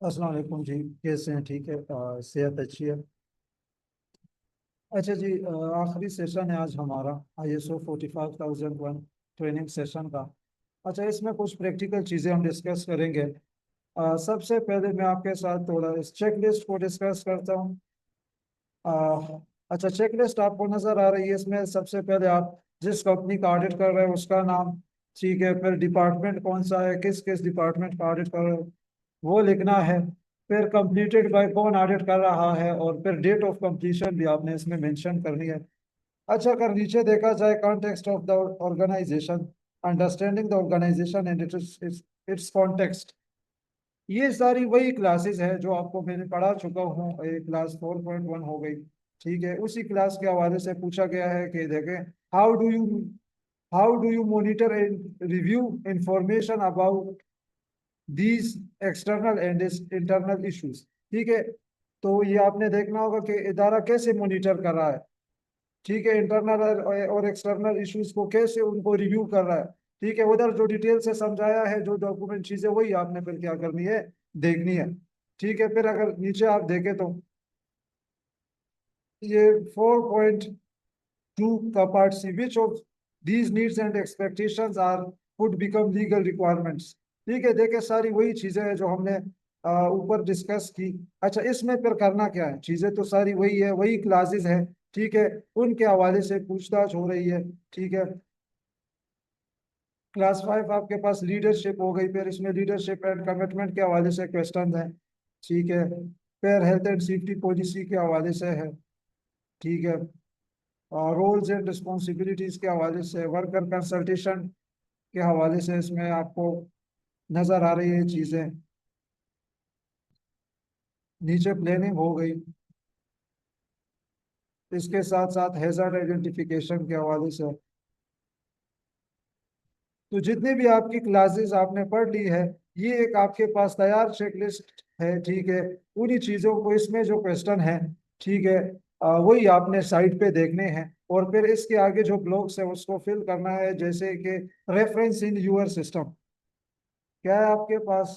अस्सलाम वालेकुम जी। कैसे हैं? ठीक है। सेहत अच्छी है। अच्छा जी, आखिरी सेशन है आज हमारा ISO 45001 ट्रेनिंग सेशन का। अच्छा, इसमें कुछ प्रैक्टिकल चीज़ें हम डिस्कस करेंगे। सबसे पहले मैं आपके साथ थोड़ा इस चेक लिस्ट को डिस्कस करता हूँ। अच्छा, चेक लिस्ट आपको नज़र आ रही है। इसमें सबसे पहले आप जिस कंपनी का ऑडिट कर रहे हैं उसका नाम, ठीक है, फिर डिपार्टमेंट कौन सा है, किस किस डिपार्टमेंट का ऑडिट कर रहे हो वो लिखना है। फिर कंप्लीटेड बाय कौन ऑडिट कर रहा है, और फिर डेट ऑफ कंप्लीशन भी आपने इसमें मेंशन करनी है। अच्छा, अगर नीचे देखा जाए context of the organisation, understanding the organisation and its context, ये सारी वही क्लासेस है जो आपको मैंने पढ़ा चुका हूँ। ये क्लास 4.1 हो गई। ठीक है, उसी क्लास के हवाले से पूछा गया है कि देखें, how do you how do you monitor and review information about these external and internal issues. ठीक है, तो ये आपने देखना होगा कि इदारा कैसे मॉनिटर कर रहा है। ठीक है, इंटरनल और एक्सटर्नल इश्यूज को कैसे उनको रिव्यू कर रहा है। ठीक है, उधर जो डिटेल से समझाया है, जो डॉक्यूमेंट चीजें, वही आपने फिर क्या करनी है, देखनी है। ठीक है, फिर अगर नीचे आप देखें तो ये 4.2 का part C, which of these needs and expectations are would become legal requirements. ठीक है, देखे सारी वही चीजें हैं जो हमने ऊपर डिस्कस की। अच्छा, इसमें फिर करना क्या है, चीजें तो सारी वही है, वही क्लासेस है। ठीक है, उनके हवाले से पूछताछ हो रही है। ठीक है, क्लास 5 आपके पास लीडरशिप हो गई, फिर इसमें लीडरशिप एंड कमिटमेंट के हवाले से क्वेश्चन है। ठीक है, फिर हेल्थ एंड सेफ्टी पॉलिसी के हवाले से है। ठीक है, रोल्स एंड रिस्पॉन्सिबिलिटीज के हवाले से, वर्कर कंसल्टेशन के हवाले से इसमें आपको नजर आ रही है चीजें। नीचे प्लानिंग हो गई, इसके साथ साथ हैजार्ड आइडेंटिफिकेशन के हवाले से। तो जितनी भी आपकी क्लासेस आपने पढ़ ली है, ये एक आपके पास तैयार चेकलिस्ट है। ठीक है, उन्हीं चीजों को इसमें जो क्वेश्चन है, ठीक है, वही आपने साइट पे देखने हैं। और फिर इसके आगे जो ब्लॉक्स है उसको फिल करना है, जैसे कि रेफरेंस इन यूर सिस्टम। क्या है आपके पास?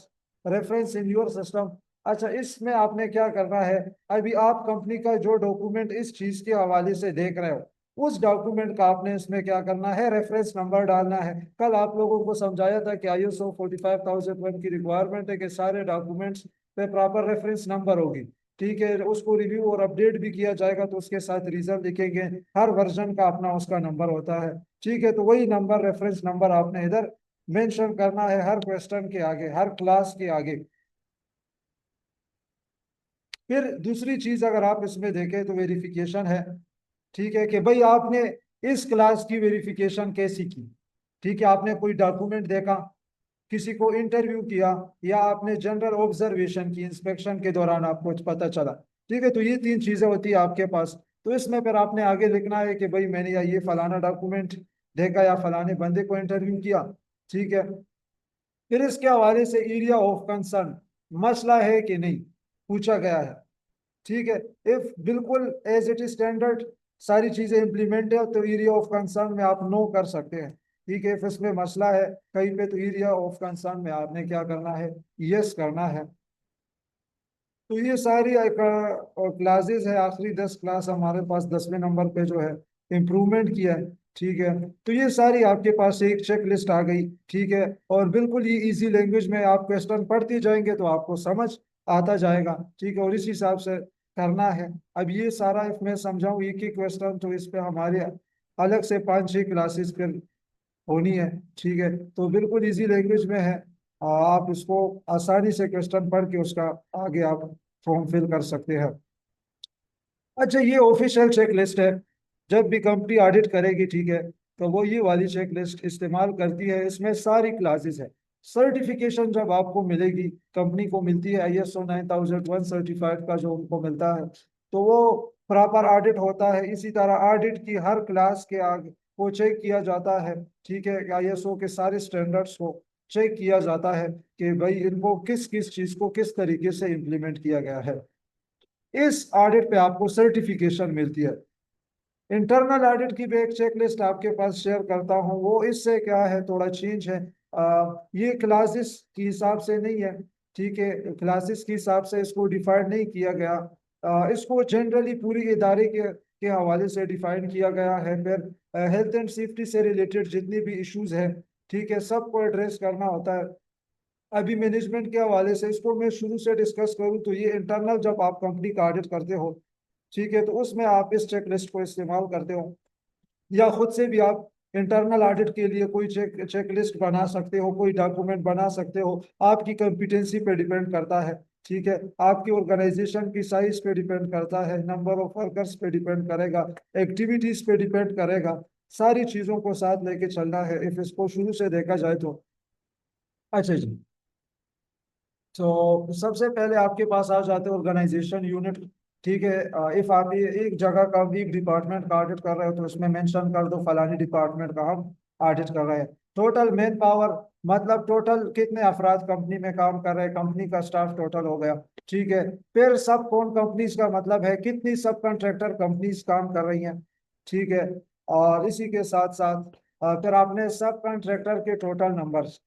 Reference in your system. अच्छा, इसमें आपने क्या करना है, अभी आप कंपनी का जो डॉक्यूमेंट इस चीज के हवाले से देख रहे हो, उस डॉक्यूमेंट का आपने इसमें क्या करना है, रेफरेंस नंबर डालना है। कल आप लोगों को समझाया था कि ISO 45001 की रिक्वायरमेंट है कि सारे डॉक्यूमेंट्स पे प्रॉपर रेफरेंस नंबर होगी। ठीक है, उसको रिव्यू और अपडेट भी किया जाएगा तो उसके साथ रीजन लिखेंगे। हर वर्जन का अपना उसका नंबर होता है। ठीक है, तो वही नंबर, रेफरेंस नंबर आपने इधर मेंशन करना है, हर क्वेश्चन के आगे, हर क्लास के आगे। फिर दूसरी चीज अगर आप इसमें देखें तो वेरिफिकेशन है। ठीक है, कि भाई आपने इस क्लास की वेरिफिकेशन कैसी की। ठीक है, आपने कोई डॉक्यूमेंट देखा, किसी को इंटरव्यू किया, या आपने जनरल ऑब्जर्वेशन की, इंस्पेक्शन के दौरान आपको पता चला। ठीक है, तो ये तीन चीजें होती है आपके पास। तो इसमें फिर आपने आगे लिखना है कि भाई मैंने या ये फलाना डॉक्यूमेंट देखा, या फलाने बंदे को इंटरव्यू किया। ठीक है, फिर इसके हवाले से एरिया ऑफ कंसर्न, मसला है कि नहीं, पूछा गया है। ठीक है, इफ बिल्कुल एज इट इज स्टैंडर्ड सारी चीजें इंप्लीमेंट है तो एरिया ऑफ कंसर्न में आप नो कर सकते हैं। ठीक है, if इसमें मसला है कहीं पे तो एरिया ऑफ कंसर्न में आपने क्या करना है, यस करना है। तो ये सारी क्लासेस है, आखिरी 10 क्लास हमारे पास 10वें नंबर पे जो है इम्प्रूवमेंट किया है। ठीक है, तो ये सारी आपके पास एक चेक लिस्ट आ गई। ठीक है, और बिल्कुल ये इजी लैंग्वेज में आप क्वेश्चन पढ़ते जाएंगे तो आपको समझ आता जाएगा। ठीक है, और इस हिसाब से करना है। अब ये सारा if मैं समझाऊं एक ही क्वेश्चन, तो इस पे हमारे अलग से 5-6 क्लासेस फिर होनी है। ठीक है, तो बिल्कुल इजी लैंग्वेज में है। आप इसको आसानी से क्वेश्चन पढ़ के उसका आगे आप फॉर्म फिल कर सकते हैं। अच्छा, ये ऑफिशियल चेक लिस्ट है। जब भी कंपनी ऑडिट करेगी, ठीक है, तो वो ये वाली चेक लिस्ट इस्तेमाल करती है। इसमें सारी क्लासेस है। सर्टिफिकेशन जब आपको मिलेगी, कंपनी को मिलती है ISO 9001 सर्टिफाइड का जो उनको मिलता है, तो वो प्रॉपर ऑडिट होता है। इसी तरह ऑडिट की हर क्लास के आगे को चेक किया जाता है। ठीक है, ISO के सारे स्टैंडर्ड्स को चेक किया जाता है कि भाई इनको किस किस चीज को किस तरीके से इम्प्लीमेंट किया गया है। इस ऑडिट पे आपको सर्टिफिकेशन मिलती है। इंटरनल ऑडिट की भी एक चेकलिस्ट आपके पास शेयर करता हूँ, वो इससे क्या है, थोड़ा चेंज है। ये क्लासेस के हिसाब से नहीं है। ठीक है, क्लासेस के हिसाब से इसको डिफाइन नहीं किया गया। इसको जनरली पूरी इदारे के हवाले से डिफाइन किया गया है। फिर हेल्थ एंड सेफ्टी से रिलेटेड जितनी भी इश्यूज है, ठीक है, सबको एड्रेस करना होता है। अभी मैनेजमेंट के हवाले से इसको मैं शुरू से डिस्कस करूँ तो ये इंटरनल जब आप कंपनी का ऑडिट करते हो, ठीक है, तो उसमें आप इस चेकलिस्ट को इस्तेमाल करते हो, या खुद से भी आप इंटरनल ऑडिट के लिए कोई चेकलिस्ट बना सकते हो, कोई डॉक्यूमेंट बना सकते हो। आपकी कॉम्पिटेंसी पे डिपेंड करता है, ठीक है, आपकी ऑर्गेनाइजेशन की साइज पे डिपेंड करता है, नंबर ऑफ वर्कर्स पे डिपेंड करेगा, एक्टिविटीज पे डिपेंड करेगा। सारी चीजों को साथ लेके चलना है इफ इसको शुरू से देखा जाए तो। अच्छा जी, तो सबसे पहले आपके पास आ जाते हैं ऑर्गेनाइजेशन यूनिट। ठीक है, इफ आप ये एक जगह का एक डिपार्टमेंट का ऑडिट कर रहे हो तो उसमें मेंशन कर दो फलानी डिपार्टमेंट का हम ऑडिट कर रहे हैं। टोटल मैन पावर, मतलब टोटल कितने अफराद कंपनी में काम कर रहे हैं, कंपनी का स्टाफ टोटल हो गया। ठीक है, फिर सब कौन कंपनीज का मतलब है कितनी सब कॉन्ट्रैक्टर कंपनीज काम कर रही हैं। ठीक है, और इसी के साथ साथ फिर आपने सब कॉन्ट्रैक्टर के टोटल नंबर्स।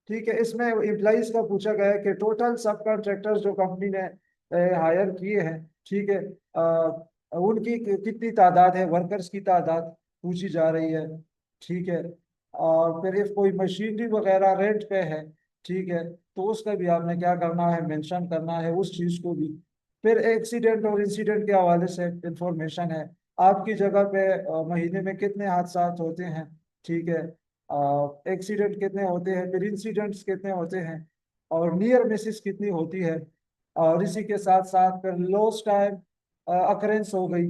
ठीक है, इसमें एम्प्लॉइज का पूछा गया है कि टोटल सब कॉन्ट्रैक्टर्स जो कंपनी ने हायर किए हैं, ठीक है, उनकी कितनी तादाद है, वर्कर्स की तादाद पूछी जा रही है। ठीक है, और फिर इफ कोई मशीनरी वगैरह रेंट पे है, ठीक है, तो उसका भी आपने क्या करना है, मेंशन करना है उस चीज को भी। फिर एक्सीडेंट और इंसिडेंट के हवाले से इंफॉर्मेशन है, आपकी जगह पे महीने में कितने हादसा होते हैं। ठीक है, एक्सीडेंट कितने होते हैं, फिर इंसिडेंट्स कितने होते हैं, और नियर मिसिस कितनी होती है। और इसी के साथ साथ फिर लॉस्ट टाइम अकरेंस हो गई।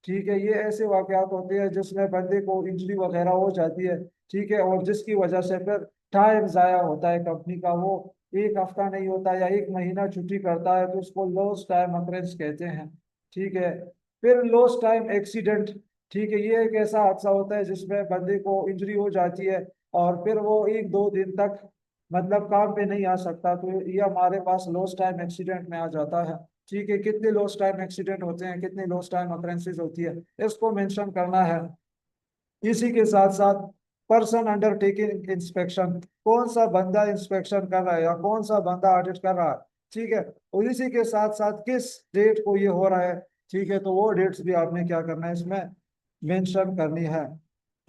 ठीक है, ये ऐसे वाकयात होते हैं जिसमें बंदे को इंजरी वगैरह हो जाती है, ठीक है, और जिसकी वजह से फिर टाइम जाया होता है कंपनी का, वो एक हफ्ता नहीं होता या एक महीना छुट्टी करता है तो उसको लॉस्ट टाइम अकरेंस कहते हैं। ठीक है, फिर लॉस्ट टाइम एक्सीडेंट। ठीक है, ये एक ऐसा हादसा होता है जिसमें बंदे को इंजरी हो जाती है और फिर वो एक दो दिन तक मतलब काम पे नहीं आ सकता, तो ये हमारे पास लॉस्ट टाइम एक्सीडेंट में आ जाता है। ठीक है, कितने लॉस्ट टाइम एक्सीडेंट होते हैं, कितनी लॉस्ट टाइम अकरेंसेस होती है, इसको मेंशन करना है। इसी के साथ साथ पर्सन अंडरटेकिंग इंस्पेक्शन, कौन सा बंदा इंस्पेक्शन कर रहा है या कौन सा बंदा ऑडिट कर रहा है। ठीक है, और इसी के साथ साथ किस डेट को ये हो रहा है। ठीक है, तो वो डेट्स भी आपने क्या करना है इसमें मेंशन करनी है।